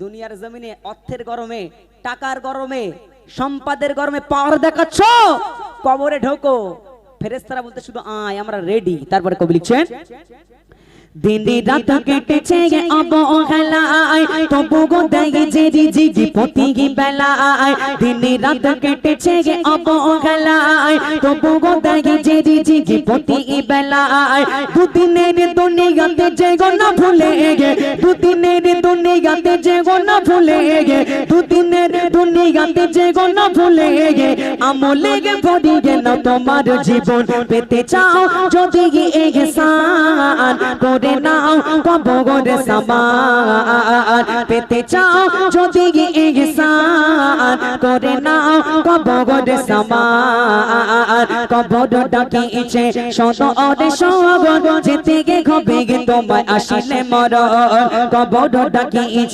দুনিয়ার জমিনে অর্থের গরমে, টাকার গরমে, সম্পদের গরমে পাওয়ার দেখাচ্ছ, কবরে ঢোকো। ফেরেশতারা বলতে শুধু আয়, আমরা রেডি। তারপরে কবি লিখছেন, দিনে রাত কেটেছে অবহেলায়, তবু গো দেয় যে জি প্রতি বেলায়। দিনে রাত কেটেছে অবহেলায়, তবু গো দেয় যে জি প্রতি বেলায়। দুদিনের দুনিয়াতে যে গো না ভুলে গে, দুদিনের দুনিয়াতে যে গো না ভুলে গে, দুদিনের দুনিয়াতে যে গো না ভুলে গে। আমলে গে ভরি গেল তোমার জীবন, পেতে চাও যদি ইহসান করে নাও কবরে সামান। পেতে চাও যদি ইহসান করে নাও কবরে সামান। কবর ডাকিছে সদরে সগন, যেতে গে হবে গে তোমায় আসিলে মরণ। কবর ডাকিছে